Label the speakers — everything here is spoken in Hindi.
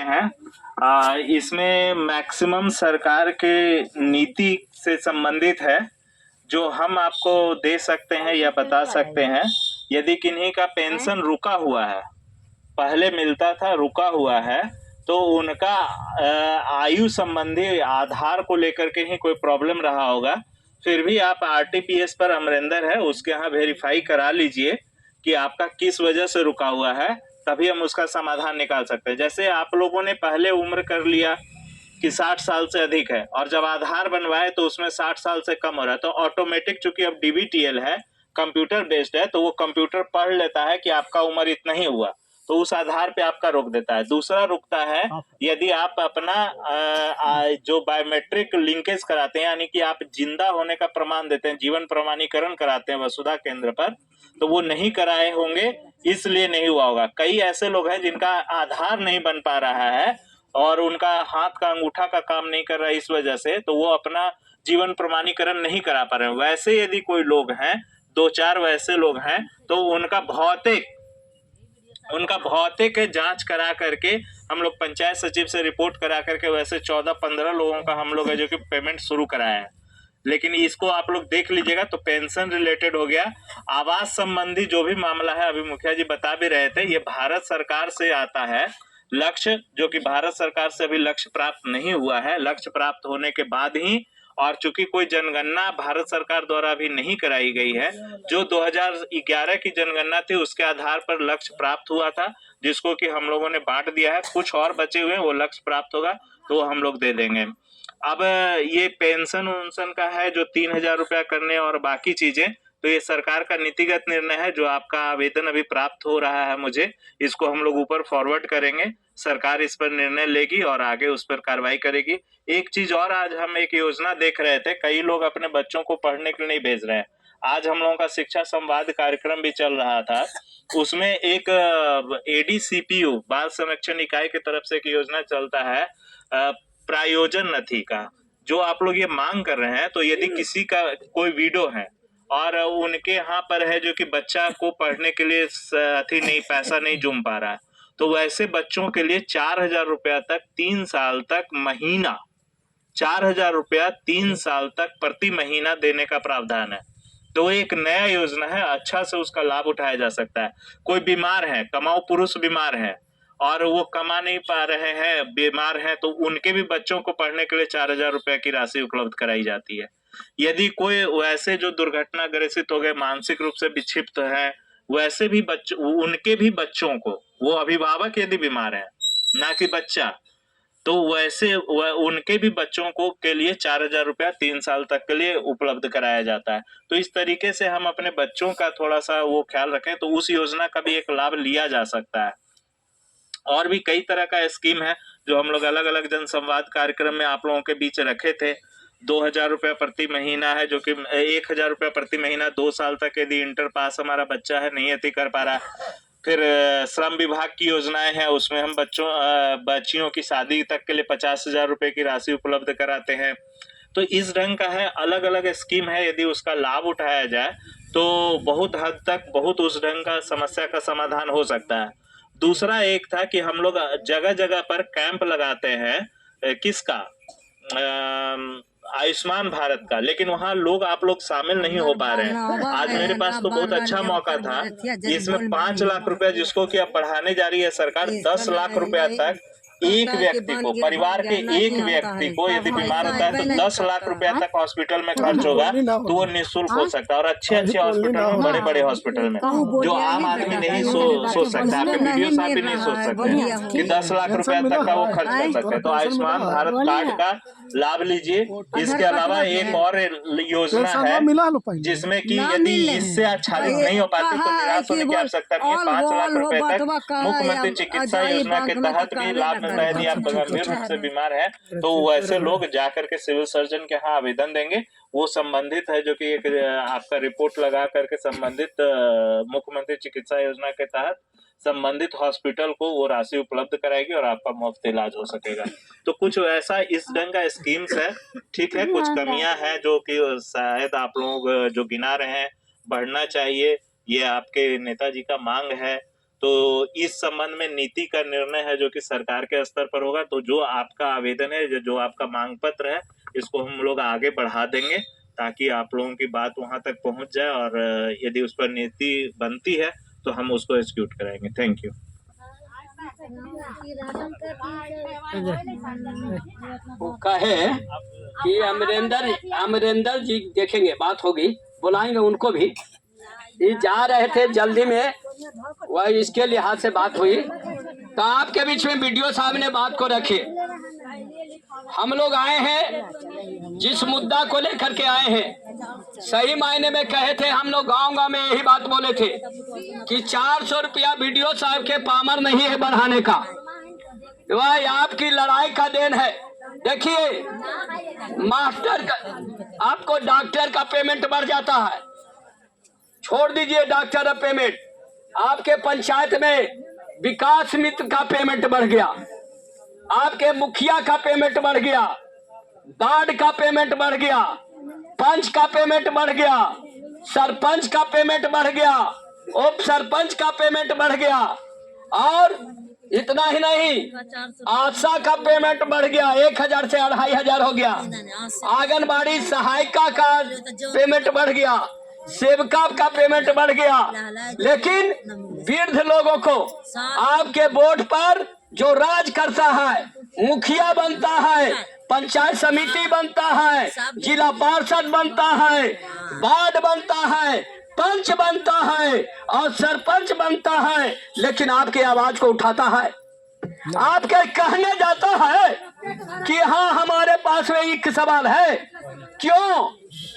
Speaker 1: हैं। इसमें मैक्सिमम सरकार के नीति से संबंधित है, जो हम आपको दे सकते हैं या बता सकते हैं। यदि किन्हीं का पेंशन रुका हुआ है, पहले मिलता था रुका हुआ है, तो उनका आयु संबंधी आधार को लेकर के ही कोई प्रॉब्लम रहा होगा, फिर भी आप आरटीपीएस पर अमरिंदर है उसके यहाँ वेरीफाई करा लीजिए कि आपका किस वजह से रुका हुआ है, तभी हम उसका समाधान निकाल सकते हैं। जैसे आप लोगों ने पहले उम्र कर लिया कि 60 साल से अधिक है, और जब आधार बनवाए तो उसमें 60 साल से कम हो रहा है, तो ऑटोमेटिक चूंकि अब डीबीटीएल है, कंप्यूटर बेस्ड है, तो वो कंप्यूटर पढ़ लेता है कि आपका उम्र इतना ही हुआ, तो उस आधार पे आपका रोक देता है। दूसरा रुकता है यदि आप अपना जो बायोमेट्रिक लिंकेज कराते हैं, यानी कि आप जिंदा होने का प्रमाण देते हैं, जीवन प्रमाणीकरण कराते हैं वसुधा केंद्र पर, तो वो नहीं कराए होंगे, इसलिए नहीं हुआ होगा। कई ऐसे लोग हैं जिनका आधार नहीं बन पा रहा है और उनका हाथ का अंगूठा का काम नहीं कर रहा है, इस वजह से तो वो अपना जीवन प्रमाणीकरण नहीं करा पा रहे हैं। वैसे यदि कोई लोग हैं, 2-4 वैसे लोग हैं, तो उनका भौतिक जांच करा करके हम लोग पंचायत सचिव से रिपोर्ट करा करके वैसे 14-15 लोगों का हम लोग है जो कि पेमेंट शुरू कराया है। लेकिन इसको आप लोग देख लीजिएगा, तो पेंशन रिलेटेड हो गया, आवास संबंधी जो भी मामला है, अभी मुखिया जी बता भी रहे थे, ये भारत सरकार से आता है लक्ष्य, जो कि भारत सरकार से अभी लक्ष्य प्राप्त नहीं हुआ है। लक्ष्य प्राप्त होने के बाद ही, और चूंकि कोई जनगणना भारत सरकार द्वारा अभी नहीं कराई गई है, जो 2011 की जनगणना थी उसके आधार पर लक्ष्य प्राप्त हुआ था, जिसको कि हम लोगों ने बांट दिया है। कुछ और बचे हुए हैं, वो लक्ष्य प्राप्त होगा तो हम लोग दे देंगे। अब ये पेंशन उन्सन का है जो 3,000 रुपया करने और बाकी चीजें, तो ये सरकार का नीतिगत निर्णय है। जो आपका आवेदन अभी प्राप्त हो रहा है मुझे, इसको हम लोग ऊपर फॉरवर्ड करेंगे, सरकार इस पर निर्णय लेगी और आगे उस पर कार्रवाई करेगी। एक चीज और, आज हम एक योजना देख रहे थे, कई लोग अपने बच्चों को पढ़ने के लिए नहीं भेज रहे हैं। आज हम लोगों का शिक्षा संवाद कार्यक्रम भी चल रहा था, उसमें एक एडीसीपीयू बाल संरक्षण इकाई की तरफ से एक योजना चलता है प्रायोजन नथी का, जो आप लोग ये मांग कर रहे हैं। तो यदि किसी का कोई वीडियो है और उनके यहाँ पर है जो कि बच्चा को पढ़ने के लिए नहीं, पैसा नहीं जुम पा रहा है, तो वैसे बच्चों के लिए 4,000 रुपया तक 3 साल तक महीना, 4,000 रुपया 3 साल तक प्रति महीना देने का प्रावधान है। तो एक नया योजना है, अच्छा से उसका लाभ उठाया जा सकता है। कोई बीमार है, कमाऊ पुरुष बीमार है और वो कमा नहीं पा रहे हैं, बीमार हैं, तो उनके भी बच्चों को पढ़ने के लिए 4,000 रुपया की राशि उपलब्ध कराई जाती है। यदि कोई वैसे जो दुर्घटना ग्रसित हो गए, मानसिक रूप से विक्षिप्त है, वैसे भी बच्चों, उनके भी बच्चों को, वो अभिभावक यदि बीमार है, ना कि बच्चा, तो वैसे उनके भी बच्चों को के लिए 4,000 रुपया 3 साल तक के लिए उपलब्ध कराया जाता है। तो इस तरीके से हम अपने बच्चों का थोड़ा सा वो ख्याल रखें, तो उस योजना का भी एक लाभ लिया जा सकता है। और भी कई तरह का स्कीम है जो हम लोग अलग अलग जनसंवाद कार्यक्रम में आप लोगों के बीच रखे थे। 2,000 रुपया प्रति महीना है, जो कि 1,000 रुपया प्रति महीना 2 साल तक यदि इंटर पास हमारा बच्चा है, नहीं अति कर पा रहा। फिर श्रम विभाग की योजनाएं हैं, उसमें हम बच्चियों की शादी तक के लिए 50,000 रुपए की राशि उपलब्ध कराते हैं। तो इस ढंग का है, अलग अलग स्कीम है, यदि उसका लाभ उठाया जाए तो बहुत हद तक बहुत उस ढंग का समस्या का समाधान हो सकता है। दूसरा एक था कि हम लोग जगह जगह पर कैंप लगाते हैं, किसका, आयुष्मान भारत का, लेकिन वहाँ लोग आप लोग शामिल नहीं हो पा रहे हैं। आज मेरे पास तो बहुत अच्छा मौका था, इसमें 5 लाख रुपया जिसको कि अब बढ़ाने जा रही है सरकार, 10 लाख रुपया तक एक व्यक्ति को, परिवार के एक व्यक्ति को यदि बीमार होता है तो 10 लाख रुपया तक हॉस्पिटल में खर्च होगा, तो वो निःशुल्क हो सकता है। और अच्छे अच्छे हॉस्पिटल में, बड़े बड़े हॉस्पिटल में, जो आम आदमी नहीं सोच सकता, आपके वीडियो साहब भी नहीं सोच सकते कि 10 लाख रुपया तक का वो खर्च कर सकते हैं। तो आयुष्मान भारत कार्ड का लाभ लीजिए। इसके अलावा एक और योजना है जिसमें कि यदि इससे आच्छादित नहीं हो पाते तो निराश होने की आवश्यकता नहीं है। 5 लाख रुपए तक मुख्यमंत्री चिकित्सा योजना के तहत भी लाभ मिलता है। यदि आप गंभीर रूप से बीमार है तो वैसे लोग जाकर के सिविल सर्जन के यहाँ आवेदन देंगे, वो संबंधित है जो कि एक आपका रिपोर्ट लगा करके संबंधित मुख्यमंत्री चिकित्सा योजना के तहत संबंधित हॉस्पिटल को वो राशि उपलब्ध कराएगी और आपका मुफ्त इलाज हो सकेगा। तो कुछ ऐसा इस ढंग का स्कीम्स है। ठीक है, कुछ कमियां हैं जो कि शायद आप लोग जो गिना रहे हैं, बढ़ना चाहिए, ये आपके नेताजी का मांग है। तो इस संबंध में नीति का निर्णय है जो कि सरकार के स्तर पर होगा। तो जो आपका आवेदन है, जो आपका मांग पत्र है, इसको हम लोग आगे बढ़ा देंगे ताकि आप लोगों की बात वहां तक पहुंच जाए, और यदि उस पर नीति बनती है तो हम उसको एग्जीक्यूट कराएंगे। Thank you.
Speaker 2: वो कहे कि अमरिंदर जी देखेंगे, बात होगी, बुलाएंगे उनको भी। ये जा रहे थे जल्दी में, वह इसके लिहाज से बात हुई। तो आपके बीच में वीडियो साहब ने बात को रखे। हम लोग आए हैं जिस मुद्दा को लेकर के आए हैं, सही मायने में कहे थे हम लोग, गांव में यही बात बोले थे कि 400 रुपया वीडियो साहब के पामर नहीं है बढ़ाने का। वह आपकी लड़ाई का देन है। देखिए, मास्टर का, आपको डॉक्टर का पेमेंट बढ़ जाता है, छोड़ दीजिए डॉक्टर का पेमेंट, आपके पंचायत में विकास मित्र का पेमेंट बढ़ गया, आपके मुखिया का पेमेंट बढ़ गया, वार्ड का पेमेंट बढ़ गया, पंच का पेमेंट बढ़ गया, सरपंच का पेमेंट बढ़ गया, उप सरपंच का पेमेंट बढ़ गया, और इतना ही नहीं, आशा का पेमेंट बढ़ गया, 1000 से 2500 हो गया, आंगनबाड़ी सहायिका का पेमेंट बढ़ गया, सेवका का पेमेंट बढ़ गया। लेकिन वृद्ध लोगों को आपके वोट पर जो राज करता है, मुखिया बनता है, पंचायत समिति बनता है, जिला पार्षद बनता है, वार्ड बनता है, पंच बनता है और सरपंच बनता है, लेकिन आपकी आवाज को उठाता है, आपके कहने जाता है कि हाँ हमारे पास में एक सवाल है। क्यों?